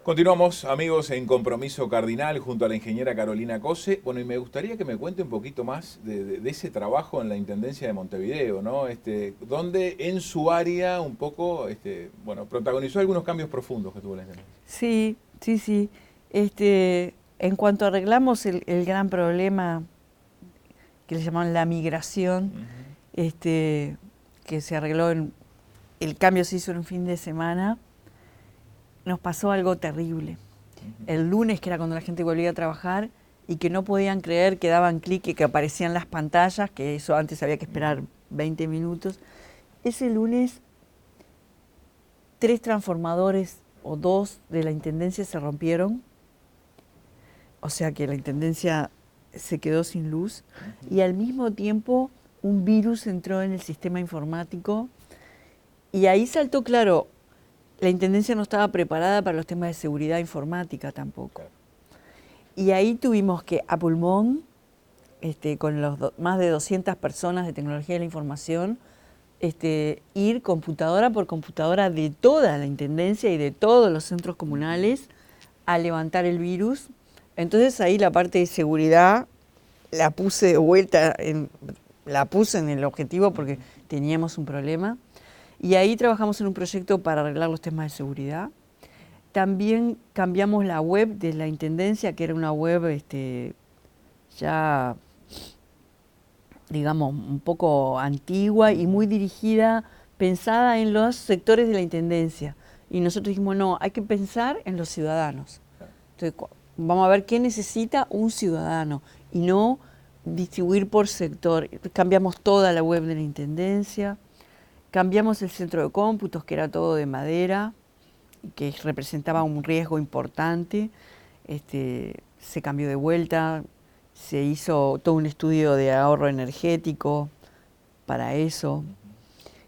Continuamos, amigos, en Compromiso Cardinal junto a la ingeniera Carolina Cose. Bueno, y me gustaría que me cuente un poquito más de ese trabajo en la Intendencia de Montevideo, ¿no? Donde en su área un poco, bueno, protagonizó algunos cambios profundos que tuvo la Intendencia. Sí, sí, sí. En cuanto arreglamos el gran problema que le llamaban la migración, Ujú. que se arregló el cambio se hizo en un fin de semana, nos pasó algo terrible. Ujú. El lunes, que era cuando la gente volvía a trabajar, y que no podían creer que daban clic y que aparecían las pantallas, que eso antes había que esperar 20 minutos. Ese lunes, 3 transformadores o 2 de la Intendencia se rompieron, o sea que la Intendencia se quedó sin luz, Ujú. y al mismo tiempo un virus entró en el sistema informático, y ahí saltó claro, la Intendencia no estaba preparada para los temas de seguridad informática tampoco. Claro. Y ahí tuvimos que, a pulmón, con más de 200 personas de tecnología de la información, ir computadora por computadora de toda la Intendencia y de todos los centros comunales a levantar el virus. Entonces ahí la parte de seguridad la puse de vuelta, la puse en el objetivo porque teníamos un problema. Y ahí trabajamos en un proyecto para arreglar los temas de seguridad. También cambiamos la web de la Intendencia, que era una web ya, digamos, un poco antigua y muy dirigida, pensada en los sectores de la Intendencia. Y nosotros dijimos, no, hay que pensar en los ciudadanos. Entonces, vamos a ver qué necesita un ciudadano y no distribuir por sector. Cambiamos toda la web de la Intendencia, cambiamos el centro de cómputos, que era todo de madera, que representaba un riesgo importante. Se cambió de vuelta, se hizo todo un estudio de ahorro energético para eso.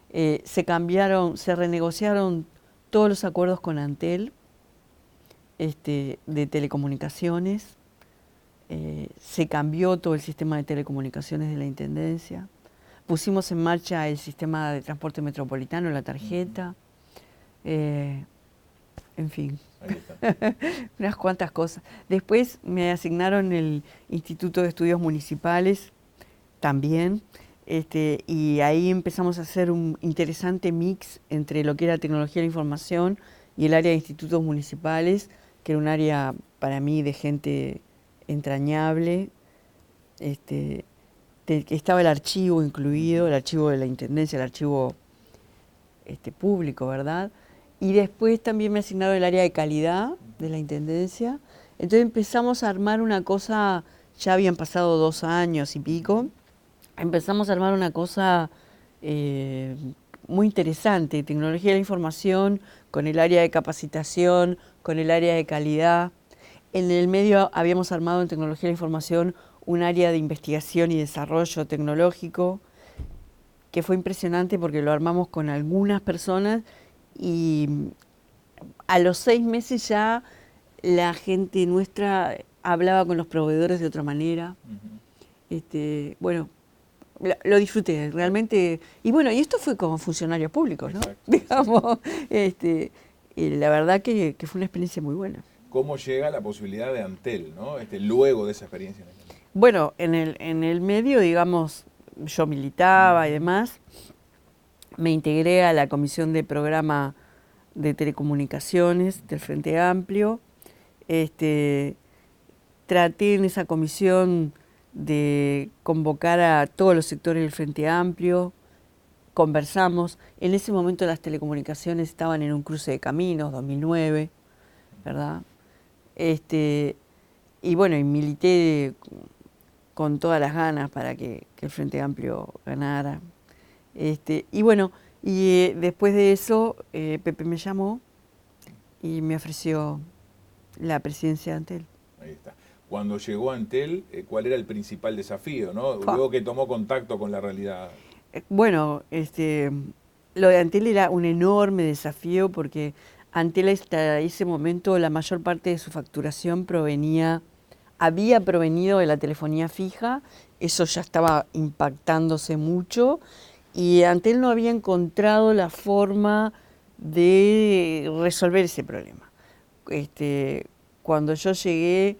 Se renegociaron todos los acuerdos con Antel, de telecomunicaciones. Se cambió todo el sistema de telecomunicaciones de la Intendencia. Pusimos en marcha el sistema de transporte metropolitano, la tarjeta. En fin, Ahí está. unas cuantas cosas. Después me asignaron el Instituto de Estudios Municipales también, y ahí empezamos a hacer un interesante mix entre lo que era tecnología de la información y el área de institutos municipales, que era un área para mí de gente entrañable. Estaba el archivo incluido, el archivo de la Intendencia, el archivo público, ¿verdad? Y después también me asignaron el área de calidad de la Intendencia. Entonces empezamos a armar una cosa, ya habían pasado 2 años y pico, empezamos a armar una cosa muy interesante, tecnología de la información, con el área de capacitación, con el área de calidad. En el medio habíamos armado en tecnología de la información un área de investigación y desarrollo tecnológico, que fue impresionante porque lo armamos con algunas personas y a los 6 meses ya la gente nuestra hablaba con los proveedores de otra manera. Bueno, lo disfruté realmente. Y bueno, y esto fue como funcionarios públicos, ¿no? Exacto, Digamos, y la verdad que fue una experiencia muy buena. ¿Cómo llega la posibilidad de Antel, ¿no? Luego de esa experiencia en la Intendencia? Bueno, en el medio, digamos, yo militaba y demás, me integré a la Comisión de Programa de Telecomunicaciones del Frente Amplio. Traté en esa comisión de convocar a todos los sectores del Frente Amplio, conversamos. En ese momento las telecomunicaciones estaban en un cruce de caminos, 2009, ¿verdad? Y bueno, y milité con todas las ganas para que el Frente Amplio ganara. Y bueno, después de eso, Pepe me llamó y me ofreció la presidencia de Antel. Ahí está. Cuando llegó a Antel, ¿cuál era el principal desafío, no? ¡Fua! Luego que tomó contacto con la realidad. Bueno, lo de Antel era un enorme desafío porque Antel hasta ese momento la mayor parte de su facturación había provenido de la telefonía fija, eso ya estaba impactándose mucho y Antel no había encontrado la forma de resolver ese problema. cuando yo llegué,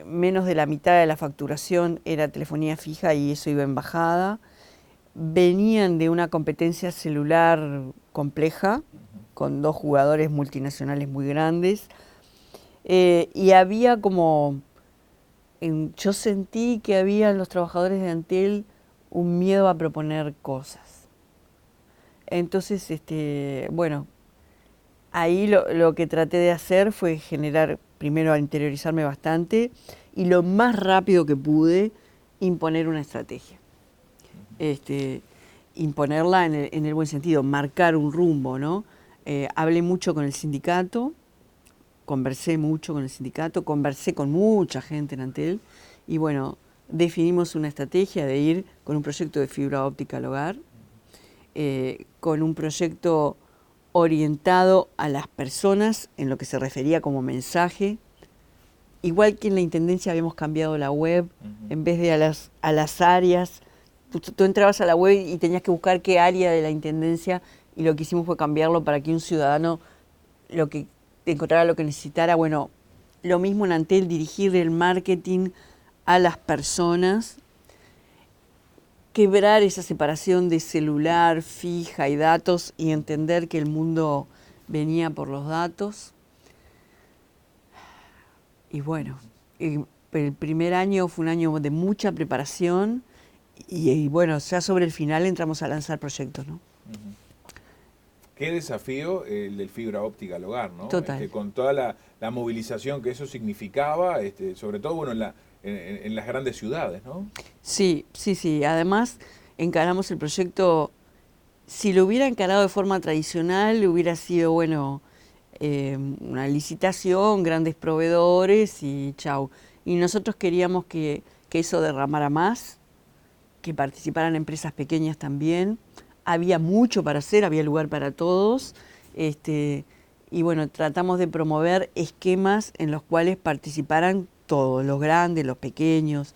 menos de la mitad de la facturación era telefonía fija y eso iba en bajada. Venían de una competencia celular compleja, con 2 jugadores multinacionales muy grandes, y había como, yo sentí que había en los trabajadores de Antel un miedo a proponer cosas. Entonces, bueno, ahí lo que traté de hacer fue generar, primero, interiorizarme bastante y lo más rápido que pude, imponer una estrategia. Imponerla en el buen sentido, marcar un rumbo, ¿no? Hablé mucho con el sindicato, conversé mucho con el sindicato, conversé con mucha gente en Antel y bueno, definimos una estrategia de ir con un proyecto de fibra óptica al hogar, con un proyecto orientado a las personas en lo que se refería como mensaje. Igual que en la Intendencia habíamos cambiado la web, en vez de a las áreas, tú entrabas a la web y tenías que buscar qué área de la Intendencia, y lo que hicimos fue cambiarlo para que un ciudadano encontrara lo que necesitara. Bueno, lo mismo en Antel, dirigir el marketing a las personas, quebrar esa separación de celular, fija y datos y entender que el mundo venía por los datos. Y bueno, el primer año fue un año de mucha preparación y bueno, ya sobre el final entramos a lanzar proyectos, ¿no? Qué desafío el del fibra óptica al hogar, ¿no? Total. Con toda la movilización que eso significaba, sobre todo bueno, en las grandes ciudades, ¿no? Sí, sí, sí. Además, encaramos el proyecto, si lo hubiera encarado de forma tradicional, hubiera sido, bueno, una licitación, grandes proveedores y chau. Y nosotros queríamos que eso derramara más, que participaran empresas pequeñas también. Había mucho para hacer, había lugar para todos. Y bueno, tratamos de promover esquemas en los cuales participaran todos, los grandes, los pequeños.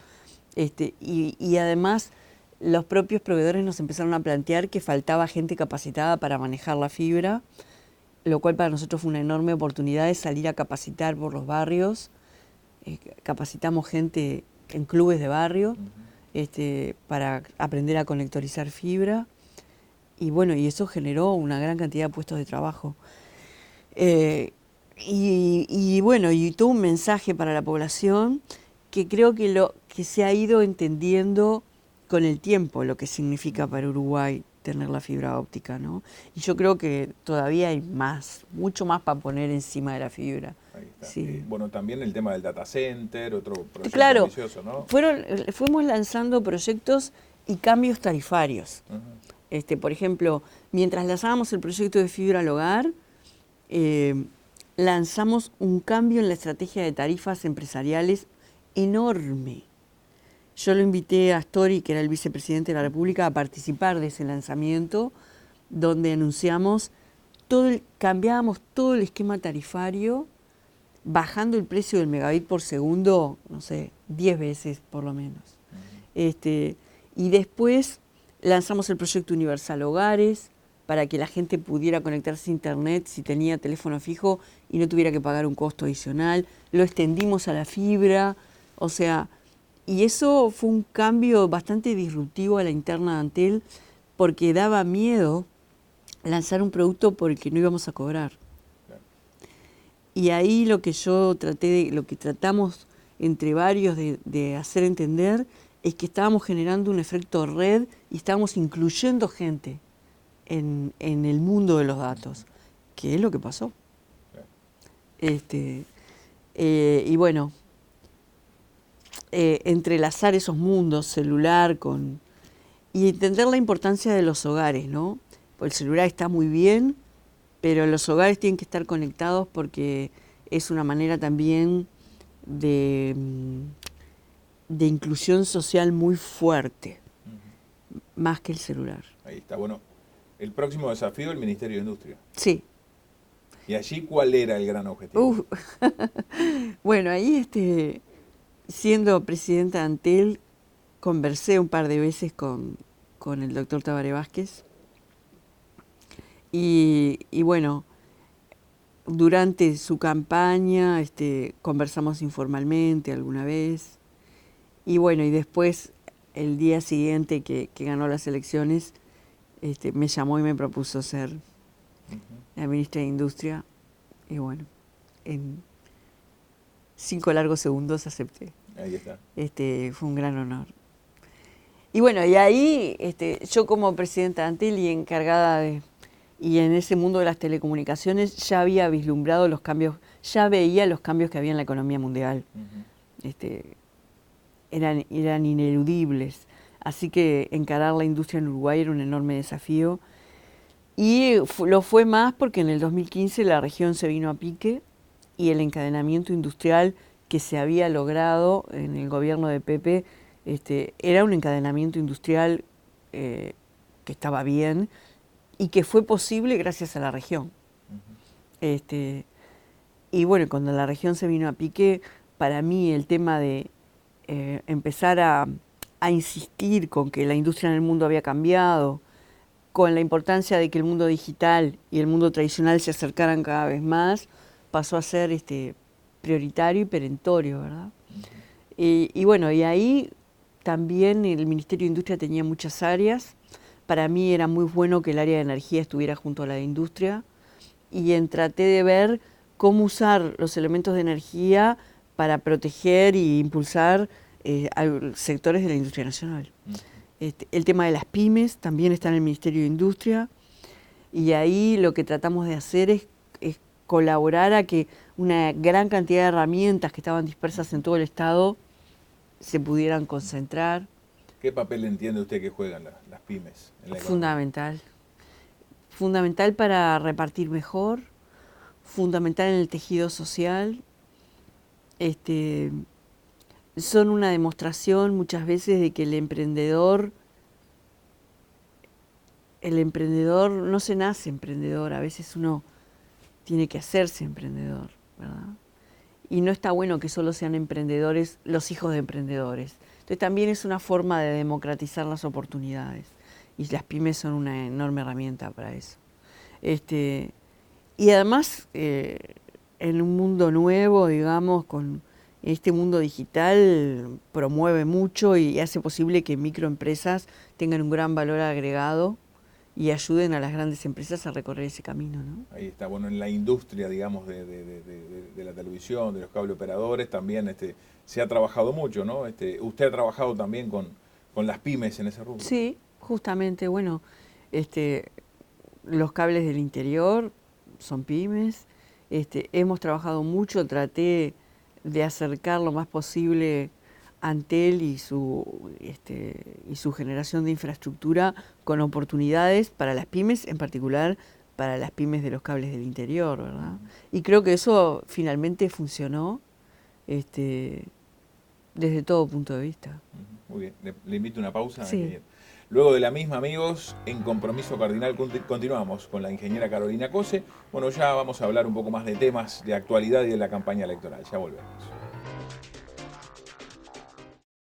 Y además los propios proveedores nos empezaron a plantear que faltaba gente capacitada para manejar la fibra, lo cual para nosotros fue una enorme oportunidad de salir a capacitar por los barrios. Capacitamos gente en clubes de barrio para aprender a conectorizar fibra. Y bueno, y eso generó una gran cantidad de puestos de trabajo. Y bueno, y tuvo un mensaje para la población que creo que se ha ido entendiendo con el tiempo lo que significa para Uruguay tener la fibra óptica, ¿no? Y yo creo que todavía hay mucho más para poner encima de la fibra. Ahí está. Sí. Bueno, también el tema del data center, otro proyecto Claro, ambicioso, ¿no? fuimos lanzando proyectos y cambios tarifarios. Por ejemplo, mientras lanzábamos el proyecto de fibra al hogar, lanzamos un cambio en la estrategia de tarifas empresariales enorme. Yo lo invité a Astori, que era el vicepresidente de la República, a participar de ese lanzamiento, donde anunciamos cambiábamos todo el esquema tarifario, bajando el precio del megabit por segundo, no sé, 10 veces por lo menos. Y después lanzamos el proyecto Universal Hogares, para que la gente pudiera conectarse a internet si tenía teléfono fijo y no tuviera que pagar un costo adicional. Lo extendimos a la fibra, o sea, y eso fue un cambio bastante disruptivo a la interna de Antel, porque daba miedo lanzar un producto por el que no íbamos a cobrar. Y ahí lo que lo que tratamos entre varios de hacer entender es que estábamos generando un efecto red y estábamos incluyendo gente en el mundo de los datos, que es lo que pasó. Y bueno, entrelazar esos mundos, celular y entender la importancia de los hogares, ¿no? Porque el celular está muy bien, pero los hogares tienen que estar conectados porque es una manera también de inclusión social muy fuerte, más que el celular. Ahí está, bueno. El próximo desafío, el Ministerio de Industria. Sí. ¿Y allí cuál era el gran objetivo? Bueno, ahí siendo presidenta de Antel, conversé un par de veces con el doctor Tabaré Vázquez. Y bueno, durante su campaña conversamos informalmente alguna vez. Y bueno, y después, el día siguiente que ganó las elecciones, me llamó y me propuso ser la ministra de Industria. Y bueno, en 5 largos segundos acepté. Ahí está. Fue un gran honor. Y bueno, y ahí yo como presidenta de Antel y encargada y en ese mundo de las telecomunicaciones ya había vislumbrado los cambios, ya veía los cambios que había en la economía mundial. Eran ineludibles. Así que encarar la industria en Uruguay era un enorme desafío. Y lo fue más porque en el 2015 la región se vino a pique y el encadenamiento industrial que se había logrado en el gobierno de Pepe era un encadenamiento industrial que estaba bien y que fue posible gracias a la región. Y bueno, cuando la región se vino a pique, para mí el tema de empezar a insistir con que la industria en el mundo había cambiado, con la importancia de que el mundo digital y el mundo tradicional se acercaran cada vez más, pasó a ser prioritario y perentorio, ¿verdad? Y bueno, y ahí también el Ministerio de Industria tenía muchas áreas. Para mí era muy bueno que el área de energía estuviera junto a la de industria y traté de ver cómo usar los elementos de energía para proteger e impulsar sectores de la industria nacional. El tema de las pymes también está en el Ministerio de Industria y ahí lo que tratamos de hacer es colaborar a que una gran cantidad de herramientas que estaban dispersas en todo el Estado se pudieran concentrar. ¿Qué papel entiende usted que juegan las pymes en la economía? Fundamental. Fundamental para repartir mejor, fundamental en el tejido social. Son una demostración muchas veces de que el emprendedor no se nace emprendedor, a veces uno tiene que hacerse emprendedor, ¿verdad? Y no está bueno que solo sean emprendedores los hijos de emprendedores. Entonces también es una forma de democratizar las oportunidades y las pymes son una enorme herramienta para eso. Y además, en un mundo nuevo, digamos, con este mundo digital, promueve mucho y hace posible que microempresas tengan un gran valor agregado y ayuden a las grandes empresas a recorrer ese camino, ¿no? Ahí está, bueno, en la industria, digamos, de la televisión, de los cable operadores, también se ha trabajado mucho, ¿no? Usted ha trabajado también con las pymes en ese rubro. Sí, justamente, bueno, los cables del interior son pymes, hemos trabajado mucho, traté de acercar lo más posible Antel y su generación de infraestructura con oportunidades para las pymes, en particular para las pymes de los cables del interior, ¿verdad? Y creo que eso finalmente funcionó desde todo punto de vista. Muy bien, le invito a una pausa. Sí. Luego de la misma, amigos, en Compromiso Cardinal continuamos con la ingeniera Carolina Cose. Bueno, ya vamos a hablar un poco más de temas de actualidad y de la campaña electoral. Ya volvemos.